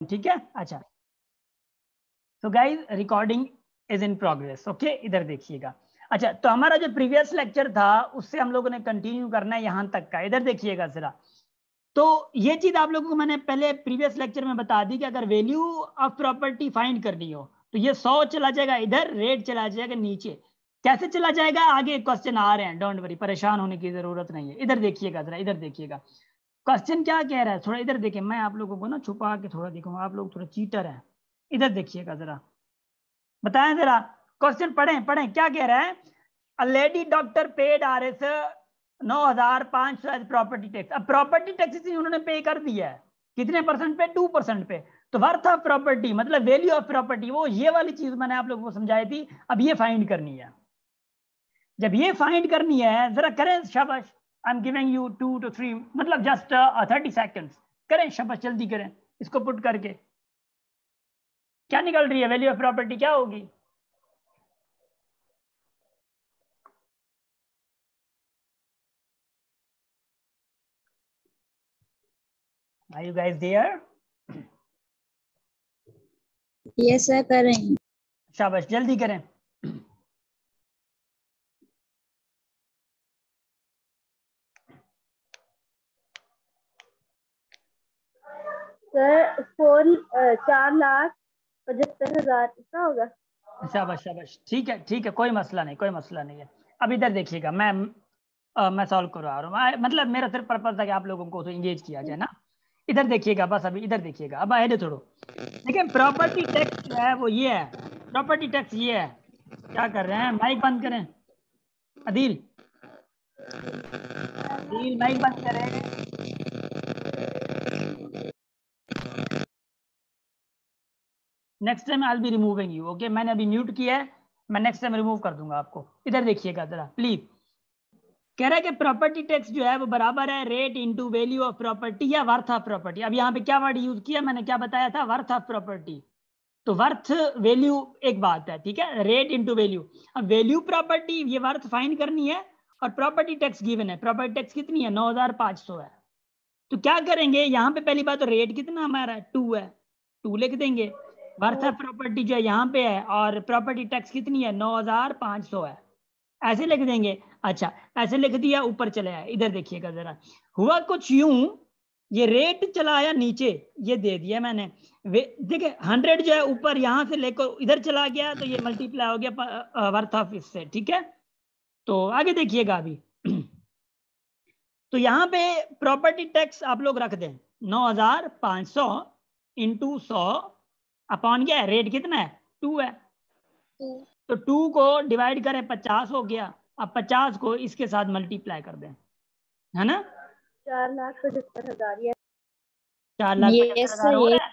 ठीक है। अच्छा, तो guys recording is in progress. Okay, इधर देखिएगा। अच्छा, तो हमारा जो प्रीवियस लेक्चर था उससे हम लोगों ने कंटिन्यू करना है यहाँ तक का। इधर देखिएगा जरा। तो ये चीज आप लोगों को मैंने पहले प्रीवियस लेक्चर में बता दी कि अगर वैल्यू ऑफ प्रॉपर्टी फाइंड करनी हो तो ये 100 चला जाएगा इधर, रेट चला जाएगा नीचे। कैसे चला जाएगा आगे क्वेश्चन आ रहे हैं, डोंट वरी, परेशान होने की जरूरत नहीं है। इधर देखिएगा जरा, इधर देखिएगा क्वेश्चन क्या कह रहा है। थोड़ा इधर देखिए, मैं आप लोगों को ना छुपा के थोड़ा दिखाऊंगा, आप लोग थोड़ा चीटर हैं। इधर देखिएगा जरा, बताएं जरा क्वेश्चन, पढ़ें पढ़ें क्या कह रहा है। A lady doctor paid RS 9,500 as property tax. अब प्रॉपर्टी टैक्स उन्होंने पे कर दिया है, कितने परसेंट पे? 2% पे। तो वर्थ ऑफ प्रॉपर्टी मतलब वैल्यू ऑफ प्रॉपर्टी, वो ये वाली चीज मैंने आप लोगों को समझाई थी। अब ये फाइंड करनी है। जब ये फाइंड करनी है, जरा करें शाबाश। I am giving you 2 to 3 मतलब जस्ट 30 सेकेंड्स। करें शाबाश, जल्दी करें। इसको पुट करके क्या निकल रही है वैल्यू ऑफ प्रॉपर्टी, क्या होगी? Are you guys there? Yes sir, कर रहे हैं। शाबाश, जल्दी करें। सर 4,75,000 इतना होगा। शाबाश शाबाश, ठीक है ठीक है, कोई मसला नहीं, कोई मसला नहीं है। अब इधर देखिएगा, मैं सॉल्व करवा रहा हूँ। मतलब मेरा सिर्फ पर्पज था कि आप लोगों को तो इंगेज किया जाए ना। इधर देखिएगा बस, अभी इधर देखिएगा। अब आए थोड़ो, देखिए प्रॉपर्टी टैक्स जो है वो ये है। प्रॉपर्टी टैक्स ये है। क्या कर रहे हैं? माइक बंद करें। अदील, अदील माइक बंद करें। Next time I will be removing you. Okay, मैंने अभी म्यूट किया है, मैं नेक्स्ट टाइम रिमूव कर दूंगा आपको। इधर देखिएगा जरा प्लीज। कह रहा है कि प्रॉपर्टी टैक्स जो है वो बराबर है rate into value of property या वर्थ ऑफ प्रॉपर्टी। अब यहाँ पे क्या वर्ड यूज किया मैंने, क्या बताया था? Worth of property. तो वर्थ वैल्यू एक बात है, ठीक है, रेट इनटू वैल्यू। अब वैल्यू प्रॉपर्टी ये वर्थ फाइंड करनी है, और प्रॉपर्टी टैक्स गिवन है। प्रॉपर्टी टैक्स कितनी है? 9,500 है। तो क्या करेंगे यहाँ पे? पहली बात तो रेट कितना हमारा 2 है, 2 लिख देंगे। वर्थ ऑफ प्रॉपर्टी जो है यहाँ पे है, और प्रॉपर्टी टैक्स कितनी है? 9,500 है, ऐसे लिख देंगे। अच्छा, ऐसे लिख दिया, ऊपर चले आए। इधर देखिएगा जरा, हुआ कुछ यूं, ये रेट चला आया नीचे, ये दे दिया मैंने। देखिए 100 जो है ऊपर यहाँ से लेकर इधर चला गया, तो ये मल्टीप्लाई हो गया वर्थ ऑफ इससे, ठीक है। तो आगे देखिएगा अभी। तो यहाँ पे प्रॉपर्टी टैक्स आप लोग रख दें 9,500 इंटू 100 अपॉन क्या है? रेट कितना है? 2 है। तो 2 को डिवाइड करें, 50 हो गया। अब 50 को इसके साथ मल्टीप्लाई कर दें, है ना? 4,75,000। 4,75,000 हो रहा है।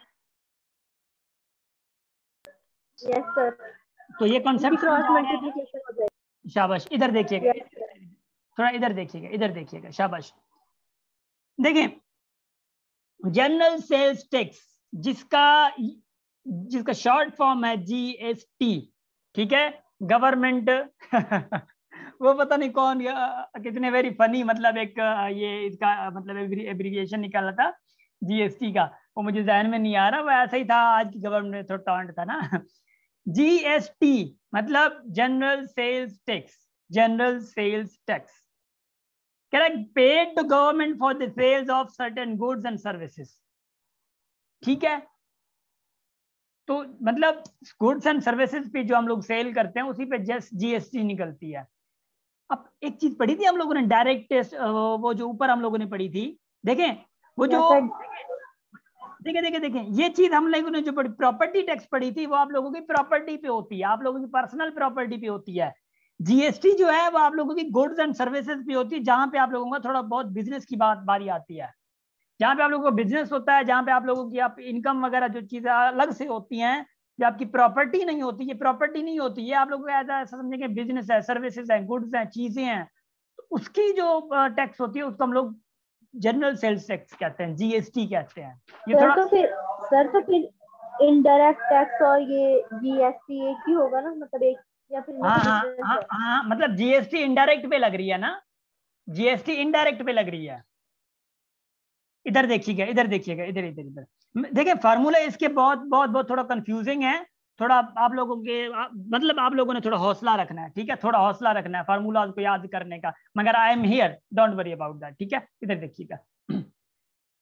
Yes sir. तो ये कॉन्सेप्ट क्रॉस समझ आ रहा है? मल्टीप्लिकेशन हो जाएगी। शाबाश, इधर देखिएगा, Yes, थोड़ा इधर देखिएगा, इधर देखिएगा, शाबाश। देखें, जनरल सेल्स टैक्स जिसका जिसका शॉर्ट फॉर्म है GST, ठीक है, गवर्नमेंट वो पता नहीं कौन कितने वेरी फनी, मतलब एक ये इसका मतलब एब्रिविएशन निकाला था GST का, वो मुझे जहन में नहीं आ रहा, वो ऐसा ही था, आज की गवर्नमेंट में थोड़ा टॉन्ट था ना। GST मतलब general sales tax, general sales tax. Correct, paid to government for the sales of certain goods and services, ठीक है। तो मतलब गुड्स एंड सर्विसेज पे जो हम लोग सेल करते हैं उसी पे जस्ट GST निकलती है। अब एक चीज पढ़ी थी हम लोगों ने, डायरेक्ट टेस्ट, वो जो ऊपर हम लोगों ने पढ़ी थी, देखें वो जो देखें देखें देखें, ये चीज हम लोगों ने जो पढ़ी, प्रॉपर्टी टैक्स पढ़ी थी, वो आप लोगों की प्रॉपर्टी पे होती है, आप लोगों की पर्सनल प्रॉपर्टी पे होती है। GST जो है वो आप लोगों की गुड्स एंड सर्विसेज पे होती है, जहां पे आप लोगों का थोड़ा बहुत बिजनेस की बारी आती है, जहाँ पे आप लोगों को बिजनेस होता है, जहाँ पे आप लोगों की आप इनकम वगैरह जो चीजें अलग से होती हैं, जो आपकी प्रॉपर्टी नहीं होती, ये प्रॉपर्टी नहीं होती, ये आप लोगों को ऐसा समझेंगे बिजनेस है, सर्विसेज है, गुड्स हैं, चीजें हैं, तो उसकी जो टैक्स होती है उसको हम लोग जनरल सेल्स टैक्स कहते हैं, GST कहते हैं। ये सर थोड़ा तो फिर इनडायरेक्ट टैक्स और ये GST एक ही होगा ना, मतलब एक, या फिर हाँ हाँ हाँ हाँ, मतलब GST इनडायरेक्ट पे लग रही है ना, GST इनडायरेक्ट पे लग रही है। इधर देखिएगा, इधर देखिएगा, इधर इधर इधर देखिए फार्मूला इसके बहुत बहुत बहुत थोड़ा कंफ्यूजिंग है, थोड़ा आप लोगों के मतलब आप लोगों ने थोड़ा हौसला रखना है, ठीक है, थोड़ा हौसला रखना है फार्मूला को याद करने का, मगर I am here, don't worry about that, ठीक है। इधर देखिएगा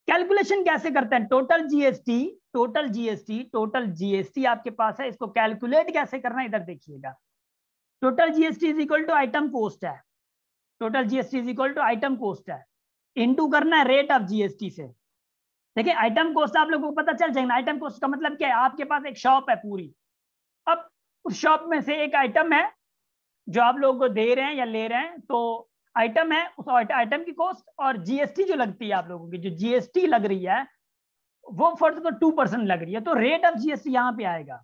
कैलकुलेशन कैसे करते हैं, total GST, total GST, total GST आपके पास है, इसको कैलकुलेट कैसे करना है इधर देखिएगा। Total GST is equal to item cost है, total GST is equal to item cost है, इनटू करना है रेट ऑफ जीएसटी से। देखिए आइटम कोस्ट आप लोगों को पता चल जाएगा, आइटम कोस्ट का मतलब क्या है, आपके पास एक शॉप है पूरी, अब उस शॉप में से एक आइटम है जो आप लोगों को दे रहे हैं या ले रहे हैं, तो आइटम है, उस आइटम की कॉस्ट और जीएसटी जो लगती है आप लोगों की, जो जीएसटी लग रही है वो फर्स्ट को 2% लग रही है, तो रेट ऑफ जीएसटी यहाँ पे आएगा,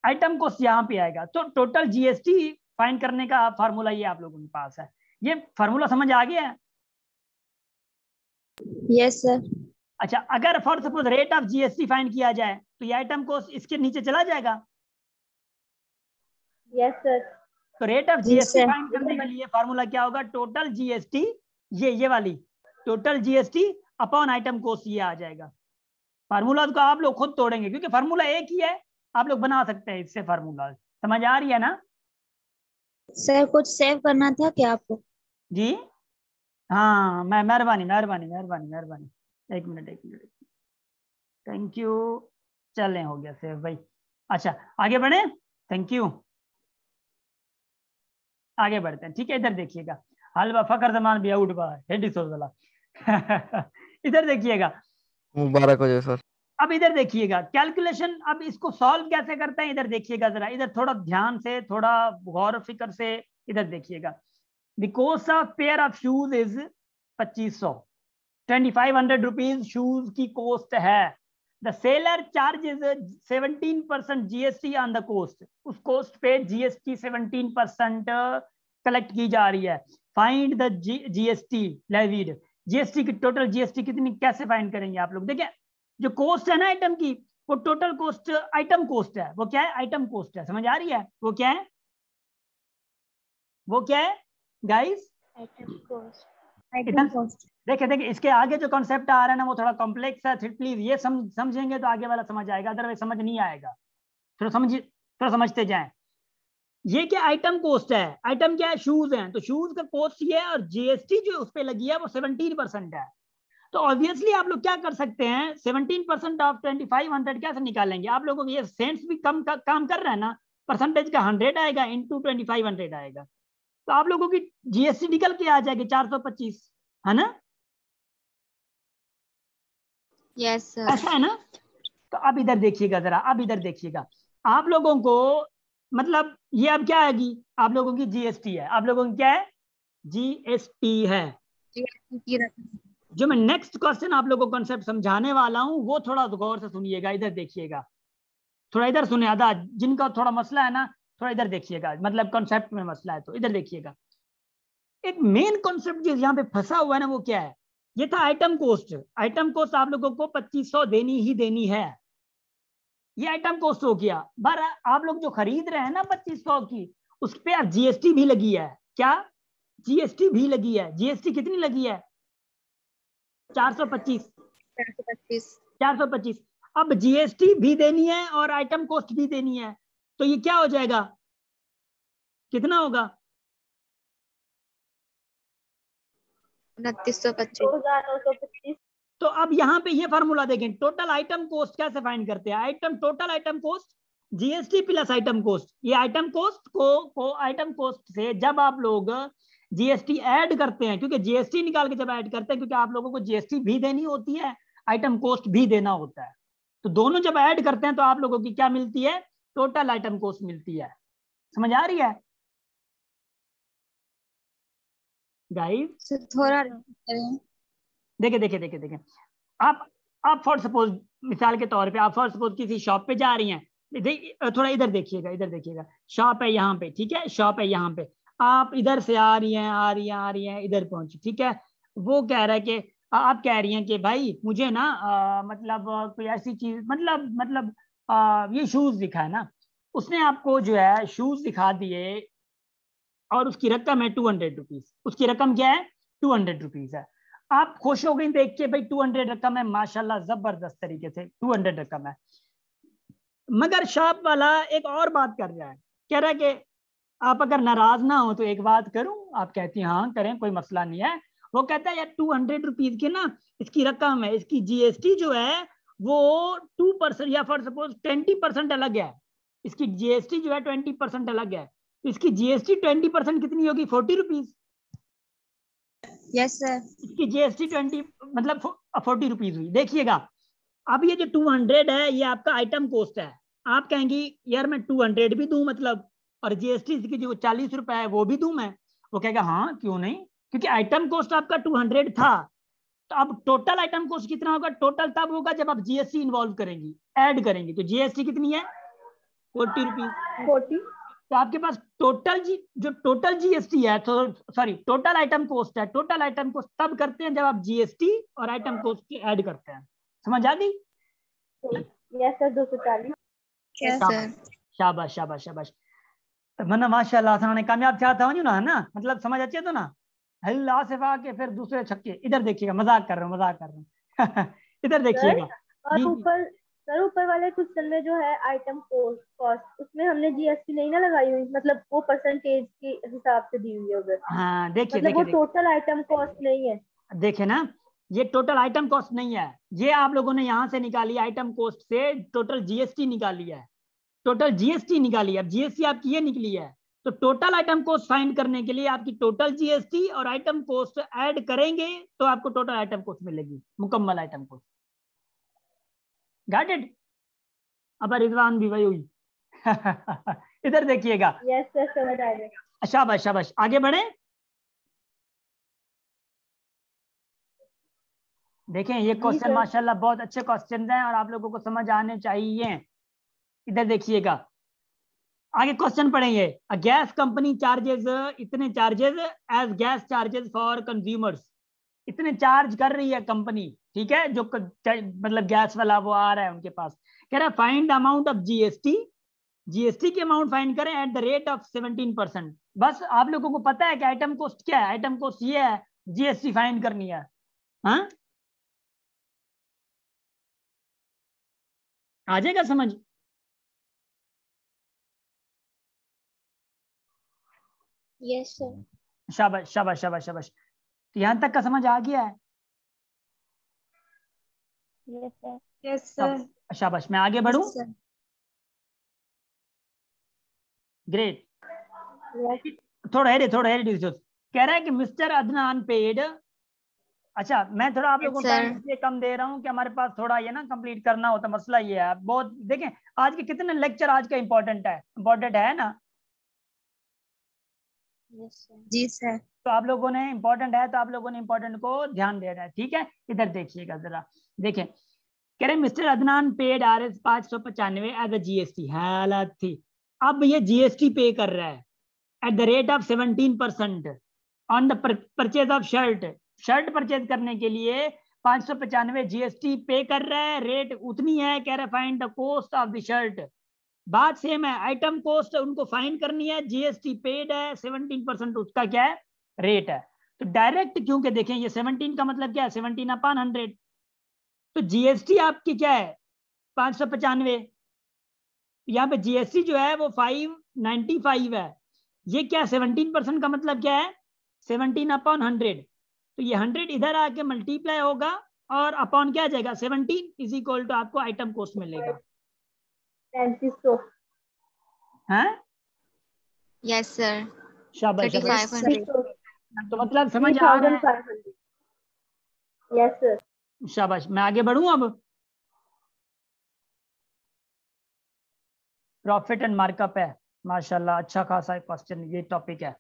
आइटम कॉस्ट यहाँ पे आएगा, तो टोटल जीएसटी फाइंड करने का फार्मूला ये आप लोगों के पास है। ये फार्मूला समझ आ गया है? Yes sir. अच्छा, अगर for suppose rate of GST find किया जाए तो ये आइटम कॉस्ट इसके नीचे चला जाएगा। Yes sir. तो रेट ऑफ जीएसटी फाइंड करने के लिए फार्मूला क्या होगा, टोटल जीएसटी, ये वाली total GST upon item cost, ये आ जाएगा। फार्मूला को आप लोग खुद तोड़ेंगे क्योंकि फार्मूला एक ही है, आप लोग बना सकते हैं इससे फार्मूला, समझ आ रही है ना? सर कुछ सेव करना था क्या आपको? जी हाँ, मैं मेहरबानी मेहरबानी मेहरबानी मेहरबानी, एक मिनट, थैंक यू, चलें हो गया सेव भाई। अच्छा आगे बढ़े, थैंक यू, आगे बढ़ते हैं, ठीक है। इधर देखिएगा, हलवा फकर जमान भी आउट बा हेडी सोजला इधर देखिएगा, मुबारक हो जाए सर। अब इधर देखिएगा कैलकुलेशन, अब इसको सॉल्व कैसे करते हैं इधर देखिएगा जरा, इधर थोड़ा ध्यान से, थोड़ा गौर फिक्र से इधर देखिएगा। The cost of pair of shoes is 2500, 2500 rupees shoes की कॉस्ट है। The seller charges 17% GST on the cost, उस कॉस्ट पे जीएसटी 17% कलेक्ट की जा रही है। Find the GST levied, GST की टोटल जीएसटी कितनी, कैसे फाइंड करेंगे आप लोग? देखिए जो कॉस्ट है ना आइटम की, वो टोटल कॉस्ट आइटम कॉस्ट है, वो क्या है, आइटम कॉस्ट है, समझ आ रही है? वो क्या है, वो क्या है गाइस? Item cost. देखिए देखिए इसके आगे जो कॉन्सेप्ट आ रहा है ना वो थोड़ा कॉम्प्लेक्स है, प्लीज ये समझेंगे तो आगे वाला समझ आएगा, अदरवाइज समझ नहीं आएगा, थोड़ा समझते जाएं। ये क्या आइटम कॉस्ट है, आइटम क्या है, शूज हैं, तो शूज का कॉस्ट ये है और जीएसटी जो उस पर लगी है वो 17% है। तो ऑब्वियसली आप लोग क्या कर सकते हैं, 17% ऑफ 2500 कैसे निकालेंगे? आप लोगों को ये सेंट्स भी कम काम कर रहा है ना, परसेंटेज का 100 आएगा इंटू 2500 आएगा, तो आप लोगों की जीएसटी निकल के आ जाएगी 425, है ना? Yes sir. ऐसा है ना? तो अब इधर देखिएगा जरा, अब इधर देखिएगा, आप लोगों को मतलब ये अब क्या आएगी, आप लोगों की जीएसटी है, आप लोगों की क्या है, जीएसटी है। जो मैं नेक्स्ट क्वेश्चन आप लोगों को कॉन्सेप्ट समझाने वाला हूं वो थोड़ा गौर से सुनिएगा, इधर देखिएगा, थोड़ा इधर सुने, आधा जिनका थोड़ा मसला है ना थोड़ा इधर देखिएगा, मतलब कॉन्सेप्ट में मसला है तो इधर देखिएगा। एक मेन कॉन्सेप्ट जो यहाँ पे फंसा हुआ है ना वो क्या है, ये था आइटम कोस्ट, आइटम कोस्ट आप लोगों को 2500 देनी ही देनी है, ये आइटम कॉस्ट हो गया। पर आप लोग जो खरीद रहे हैं ना 2500 की, उस पर जीएसटी भी लगी है, क्या जीएसटी भी लगी है, जीएसटी कितनी लगी है, 425, 425। अब जीएसटी भी देनी है और आइटम कॉस्ट भी देनी है, तो ये क्या हो जाएगा, कितना होगा, 2925। तो अब यहाँ पे ये फार्मूला देखें, टोटल आइटम कॉस्ट कैसे फाइंड करते हैं, total item cost GST plus item cost, ये आइटम कॉस्ट को आइटम कॉस्ट से जब आप लोग जीएसटी ऐड करते हैं, क्योंकि जीएसटी निकाल के जब ऐड करते हैं, क्योंकि आप लोगों को जीएसटी भी देनी होती है, आइटम कॉस्ट भी देना होता है, तो दोनों जब ऐड करते हैं तो आप लोगों की क्या मिलती है, टोटल आइटम कॉस्ट मिलती है। समझ आ रही है गाइस? थोड़ा देखिए देखिए देखिए देखिए, आप फॉर सपोज मिसाल के तौर पे आप फॉर सपोज किसी शॉप पे जा रही हैं, थोड़ा इधर देखिएगा, इधर देखिएगा, शॉप है यहाँ पे, ठीक है, शॉप है यहाँ पे, आप इधर से आ रही हैं आ रही हैं आ रही हैं, इधर पहुंची, ठीक है, वो कह रहा है कि आप कह रही हैं कि भाई मुझे ना मतलब कोई ऐसी चीज, मतलब ये शूज दिखा है ना, उसने आपको जो है शूज दिखा दिए और उसकी रकम है 200 रुपीज, उसकी रकम क्या है, 200 रुपीज है। आप खुश हो गई देख के भाई 200 रकम है, माशाल्लाह जबरदस्त तरीके से 200 रकम है। मगर शॉप वाला एक और बात कर रहा है, कह रहा है कि आप अगर नाराज ना हो तो एक बात करूं, आप कहती हैं हाँ करें कोई मसला नहीं है। वो कहता है यार 200 रुपीज की ना इसकी रकम है, इसकी जीएसटी जो है वो 2% या फॉर सपोज 20% अलग है, इसकी जीएसटी जो है 20% अलग है, तो इसकी जीएसटी 20% कितनी होगी 40 रुपीज। Yes sir. इसकी जीएसटी 20 मतलब 40 रुपीज हुई। देखिएगा अब ये जो 200 है ये आपका आइटम कॉस्ट है, आप कहेंगी यार मैं 200 भी दूं मतलब, और जीएसटी की जो 40 रुपए है वो भी दूं मैं। वो कहेगा हाँ क्यों नहीं, क्योंकि आइटम कॉस्ट आपका 200 था, तो अब टोटल आइटम कॉस्ट कितना होगा, टोटल तब होगा जब आप जीएसटी इन्वॉल्व करेंगी, ऐड करेंगी। तो जीएसटी कितनी है 40 रुपीज। 40। तो आपके पास जो टोटल जीएसटी है, तो सॉरी टोटल आइटम कॉस्ट है, टोटल आइटम कॉस्ट तब करते हैं जब आप जीएसटी और आइटम कॉस्ट की ऐड करते हैं। समझ आ गई? Yes sir 240। Yes sir. शाबाश शाबाश शाबाश, मना माशाल्लाह थाने कामयाब चाहता हूँ ना, है ना, मतलब समझ अच्छे तो ना हल्ला से के फिर दूसरे छक्के। इधर देखिएगा, मजाक कर रहा हूँ मजाक कर रहा हूँ इधर देखिएगा। और ऊपर सर ऊपर वाले क्वेश्चन में जो है आइटम कॉस्ट, उसमें हमने जीएसटी नहीं ना लगाई हुई, मतलब वो परसेंटेज के हिसाब से दी हुई है उधर। हाँ देखिए मतलब वो देखिए टोटल आइटम कॉस्ट नहीं है। देखिए ना, ये टोटल आइटम कॉस्ट नहीं है, ये आप लोगों ने यहाँ से निकाली आइटम कॉस्ट से टोटल जीएसटी निकाली है, टोटल जीएसटी निकाली है। अब जीएसटी आपकी ये निकली है, तो टोटल आइटम कॉस्ट फाइंड करने के लिए आपकी टोटल जीएसटी और आइटम कॉस्ट ऐड करेंगे तो आपको टोटल आइटम कॉस्ट मिलेगी, मुकम्मल आइटम कॉस्ट। Got it? अब रिजवान भी वही हुई इधर देखिएगा। यस सर समझ आ गया। शाबाश शाबाश, आगे बढ़े। देखें ये क्वेश्चन माशाल्लाह बहुत अच्छे क्वेश्चन हैं और आप लोगों को समझ आने चाहिए। इधर देखिएगा आगे क्वेश्चन पढ़ेंगे। अ गैस कंपनी चार्जेस इतने charges as gas charges for consumers, इतने चार्ज कर रही है कंपनी, ठीक है, जो मतलब गैस वाला वो आ रहा है उनके पास। कह रहा है find amount of GST, GST की अमाउंट फाइंड करें एट द रेट ऑफ 17%। बस आप लोगों को पता है कि आइटम कॉस्ट क्या है, आइटम कॉस्ट ये है, जीएसटी फाइंड करनी है। हाँ आ जाएगा समझ? Yes sir. शाबाश शाबाश शाबाश शाबाश, यहां तक का समझ आ गया है? Yes sir. Yes sir. शाबाश, मैं आगे बढ़ूं? ग्रेट। थोड़ा है कह रहा है कि मिस्टर अदनान पेड। अच्छा मैं थोड़ा आप लोगों को टाइम इसलिए कम दे रहा हूं कि हमारे पास थोड़ा ये ना कंप्लीट करना होता, मसला ये है बहुत। देखें आज के कितने लेक्चर आज का इंपॉर्टेंट है ना? जी सर। तो आप लोगों ने इंपॉर्टेंट है तो आप लोगों ने इंपॉर्टेंट को ध्यान देना है, ठीक है। इधर देखिएगा जरा, देखें कह रहे mister Adnan paid RS 595 as a GST, हालत थी। अब ये जीएसटी पे कर रहा है at the rate of 17% on the purchase of shirt purchase करने के लिए 595 जीएसटी पे कर रहा है, रेट उतनी है। कह रहा है find the cost of the shirt, बात सेम है, आइटम कॉस्ट उनको फाइंड करनी है, जीएसटी पेड है, 17% उसका क्या है रेट है। तो डायरेक्ट क्योंकि देखें ये 17 का मतलब क्या है 17/100, तो जीएसटी आपकी क्या है 595, यहाँ पे जीएसटी जो है वो 595 है, ये क्या 17% का मतलब क्या है 17/100, तो ये 100 इधर आके मल्टीप्लाई होगा और अपॉन क्या आ जाएगा 17 इज इक्वल टू आपको आइटम कॉस्ट मिलेगा। 3500। हाँ यस सर। शाबाश शाबाश, 3500। तो मतलब समझ आ रहा है? 3500। Yes sir. शाबाश, मैं आगे बढ़ूं अब। प्रॉफिट एंड मार्कअप है, माशाल्लाह अच्छा खासा क्वेश्चन ये टॉपिक है।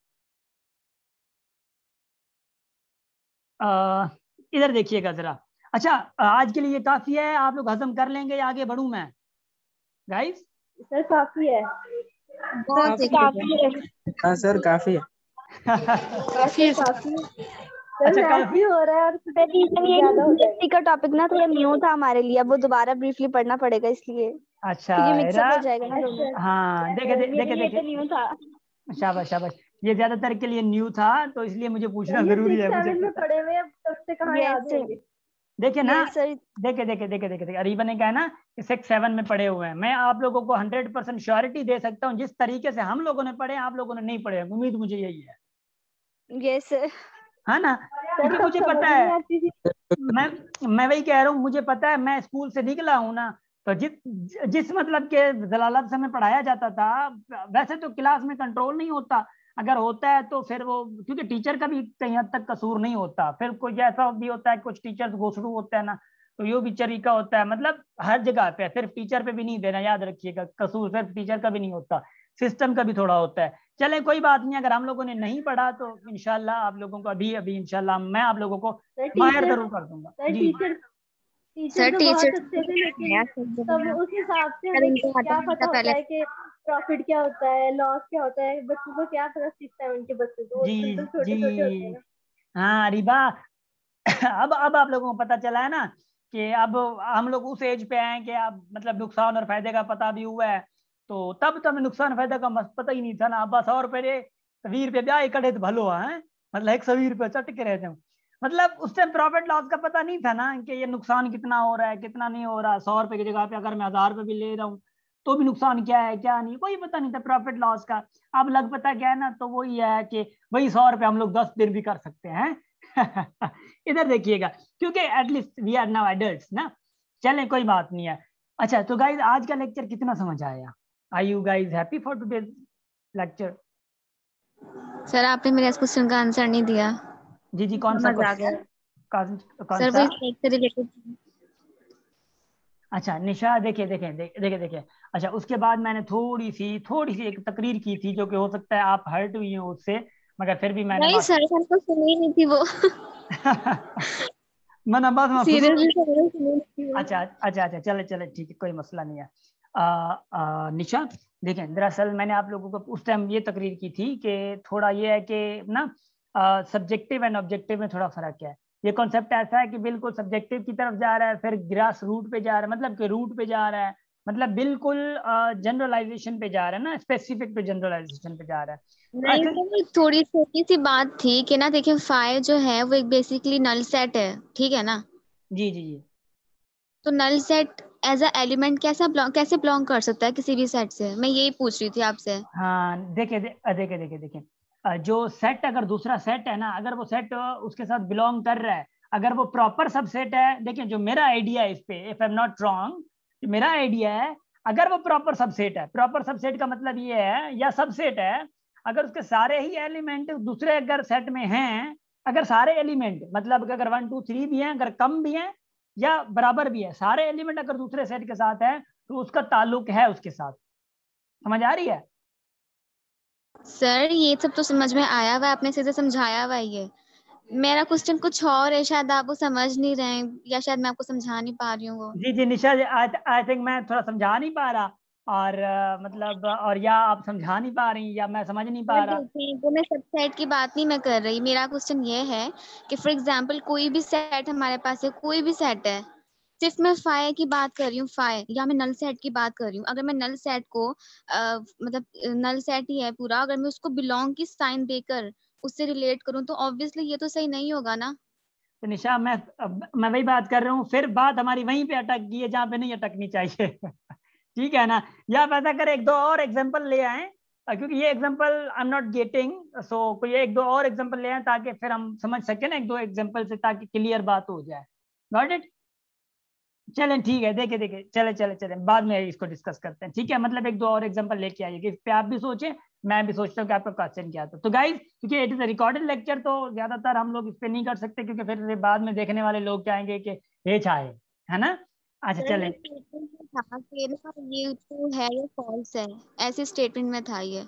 इधर देखिएगा जरा। अच्छा आज के लिए ये काफी है, आप लोग हजम कर लेंगे, आगे बढ़ूं मैं गाइस? सर काफी है। काफी है। हाँ सर काफी है। काफी सर अच्छा मैथ भी हो रहा है और ज्यादा हो जाएगा। का टॉपिक ना थोड़ा न्यू था हमारे लिए, अब वो दोबारा ब्रीफली पढ़ना पड़ेगा इसलिए, अच्छा क्योंकि मिक्सअप हो जाएगा ना दोनों। हाँ देखे मेरे लिए तो न्यू था। शाबाश शाबाश, ये ज्यादातर के लिए न्यू था, तो इसलिए मुझे पूछना ये जरूरी है, 6 मुझे 7 में पता। पढ़े हुए अब तब से कहाँ याद Yes, sir. होंगे। देखे ना, Yes, sir. देखे अरीबा ने कहा ना कि 6 7 में पढ़े हुए हैं। मैं आप लोगों को 100% श्योरिटी दे सकता हूँ, जिस तरीके से हम लोगों ने पढ़े आप लोगों ने नहीं पढ़े, उम्मीद मुझे यही है, Yes, sir. है ना? सर क्योंकि तब मुझे समझ पता नहीं है, आती थी। मैं वही कह रहा हूँ, मुझे पता है, मैं स्कूल से निकला हूँ ना, तो जिस मतलब के जलालत से में पढ़ाया जाता था, वैसे तो क्लास में कंट्रोल नहीं होता, अगर होता है तो फिर वो, क्योंकि टीचर का भी कहीं हद तक कसूर नहीं होता, फिर कोई ऐसा भी होता है, कुछ टीचर्स घोसड़ू होता है ना, तो यो भी तरीका होता है, मतलब हर जगह पे, सिर्फ टीचर पे भी नहीं देना, याद रखिएगा, कसूर सिर्फ टीचर का भी नहीं होता, सिस्टम का भी थोड़ा होता है। चले कोई बात नहीं, अगर हम लोगों ने नहीं पढ़ा तो इंशाल्लाह आप लोगों को अभी इंशाल्लाह मैं आप लोगों को सर माहिर टीचर जरूर कर दूंगा सर जी। टीचर तो बहुत अच्छे थे, लेकिन तब उस हिसाब से हमें क्या पता होता है कि प्रॉफिट क्या होता है, लॉस क्या होता है, बच्चों को क्या पता सीखता है, उनके बच्चे तो जी बिल्कुल छोटे छोटे होते हैं जी ना। हाँ रिबा, अब आप लोगों को पता चला है ना कि अब हम लोग उस एज पे आए कि अब मतलब नुकसान और फायदे का पता भी हुआ है, तो तब तो हमें नुकसान फायदे का मस्त पता ही नहीं था ना। अब 100 रुपये 20 रुपये ब्याह इकट्ठे तो भलो है, मतलब 120 रुपये चट के रहते हैं, मतलब उस टाइम प्रॉफिट लॉस का पता नहीं था ना कि ये नुकसान कितना हो रहा है कितना नहीं हो रहा है। 100 रुपये की जगह पे अगर मैं 1000 रुपये भी ले रहा हूँ तो भी नुकसान क्या है क्या नहीं, कोई पता नहीं था प्रॉफिट लॉस का। अब लग पता क्या है ना, तो वही है कि वही 100 रुपये हम लोग 10 दिन भी कर सकते हैं। इधर देखिएगा, क्योंकि at least we are now adults ना। चलें कोई बात नहीं है। अच्छा तो गाइज आज का लेक्चर कितना समझ आया? Are you guys happy for today's lecture? Sir आपने मेरे इस क्वेश्चन का आंसर नहीं दिया। जी कौन सा समझ आ गया। क्वेश्चन? कौन सर वो सा? इस टॉपिक से रिलेटेड। अच्छा निशा देखिए, अच्छा उसके बाद मैंने थोड़ी सी एक तकरीर की थी, जो कि हो सकता है आप हर्ट हुई हो उससे, मगर फिर भी मैंने नहीं सर, मैंने तो सुनी नहीं थी वो। मैंने बस मैं सीरियसली सर, मैंने सुनी नहीं थी वो। अच्छा चले ठीक है, कोई मसला नहीं है। निशा देखें, दरअसल मैंने आप लोगों को उस टाइम ये तकरीर की थी कि थोड़ा ये है कि ना सब्जेक्टिव एंड ऑब्जेक्टिव में थोड़ा फर्क है। ये कॉन्सेप्ट ऐसा है कि बिल्कुल सब्जेक्टिव की तरफ जा रहा है, फिर ग्रास रूट पे जा रहा है, मतलब कि रूट पे जा रहा है, मतलब बिल्कुल जनरलाइजेशन पे जा रहा है ना, स्पेसिफिक पे जनरलाइजेशन पे जा रहा है। नहीं सर, वो थोड़ी छोटी सी बात थी कि ना, देखिए फाई जो है वो एक बेसिकली नल सेट है, ठीक है ना? जी तो null set as a element कैसे बिलोंग कर सकता है किसी भी सेट से, मैं यही पूछ रही थी आपसे। हाँ देखिए, जो सेट अगर दूसरा सेट है ना, अगर वो सेट उसके साथ बिलोंग कर रहा है, अगर वो प्रॉपर सबसेट है, देखिए जो मेरा आइडिया है इस पे, if I am not wrong, मेरा आइडिया है अगर वो प्रॉपर सबसेट है, प्रॉपर सबसेट का मतलब ये है या सबसेट है, अगर उसके सारे ही एलिमेंट दूसरे अगर सेट में हैं, अगर सारे एलिमेंट मतलब अगर 1 2 3 भी हैं, अगर कम भी हैं या बराबर भी है, सारे एलिमेंट अगर दूसरे सेट के साथ है तो उसका ताल्लुक है उसके साथ। समझ आ रही है? सर ये सब तो समझ में आया हुआ है, आपने सीधे समझाया हुआ है। ये मेरा क्वेश्चन कुछ और है, शायद आप वो समझ नहीं रहे हैं, या शायद मैं आपको समझा नहीं पा रही हूँ वो। जी निशा, आई थिंक मैं थोड़ा समझा नहीं पा रहा, और मतलब और या आप समझा नहीं पा रही या मैं समझ नहीं पा सर रहा। देखिए, वो मैं सब सेट की बात नहीं मैं कर रही, मेरा क्वेश्चन ये है कि फॉर एग्जांपल कोई भी सेट हमारे पास है, कोई भी सेट है, सिर्फ मैं फाई की बात कर रही हूँ, फाई, या मैं नल सेट की बात कर रही हूँ। अगर मैं नल सेट को मतलब नल सेट ही है पूरा, अगर मैं उसको बिलोंग की साइन देकर उससे रिलेट करूँ तो ऑब्वियसली ये तो सही नहीं होगा ना। तो निशा मैं वही बात कर रहा हूँ, फिर बात हमारी वहीं पे अटक गई है जहाँ पे नहीं अटकनी चाहिए। ठीक है ना? या आप ऐसा करें, एक दो और एग्जांपल ले आए, क्योंकि ये example I am not getting, so कोई एक दो और एग्जांपल ले आए ताकि फिर हम समझ सके ना एक दो एग्जांपल से, ताकि क्लियर बात हो जाए। Got it? चलें ठीक है, देखे चले बाद में इसको डिस्कस करते हैं, ठीक है? मतलब एक दो और एग्जांपल लेके आइए कि इस पे आप भी सोचें, मैं भी सोचता हूँ कि आपका क्वेश्चन क्या था। तो गाइस, क्योंकि इट इज रिकॉर्डेड लेक्चर, तो ज्यादातर हम लोग इस पे नहीं कर सकते, क्योंकि फिर बाद में देखने वाले लोग कहेंगे कि ये छाए, है ना? अच्छा सर चलें। ये स्टेटमेंट में था कि ना, ये ट्रू है या फॉल्स है, ऐसे स्टेटमेंट में था, ये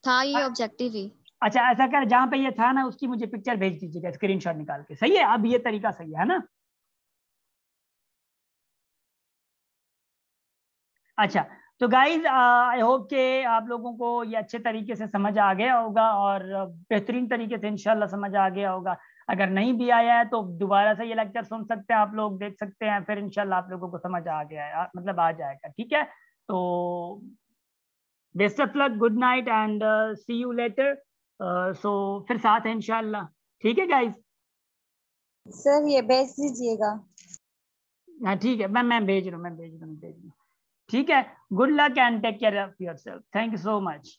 था ये ऑब्जेक्टिव ही। अच्छा ऐसा कर, जहाँ पे ये था ना उसकी मुझे पिक्चर भेज दीजिएगा स्क्रीनशॉट निकाल के, सही है? अब ये तरीका सही है ना? अच्छा तो गाइज आई होप के आप लोगों को ये अच्छे तरीके से समझ आ गया होगा, और बेहतरीन तरीके से इंशाल्लाह समझ आ गया होगा। अगर नहीं भी आया है तो दोबारा से ये लेक्चर सुन सकते हैं आप लोग, देख सकते हैं, फिर इंशाल्लाह आप लोगों को समझ आ गया है, मतलब आ जाएगा, ठीक है? तो best of luck, good night and see you later. So फिर साथ है इंशाल्लाह। ठीक है गाइस? सर ये भेज दीजिएगा। हाँ ठीक है, मैं भेज रहा हूँ। ठीक है, good luck and take care of yourself. Thank you so much.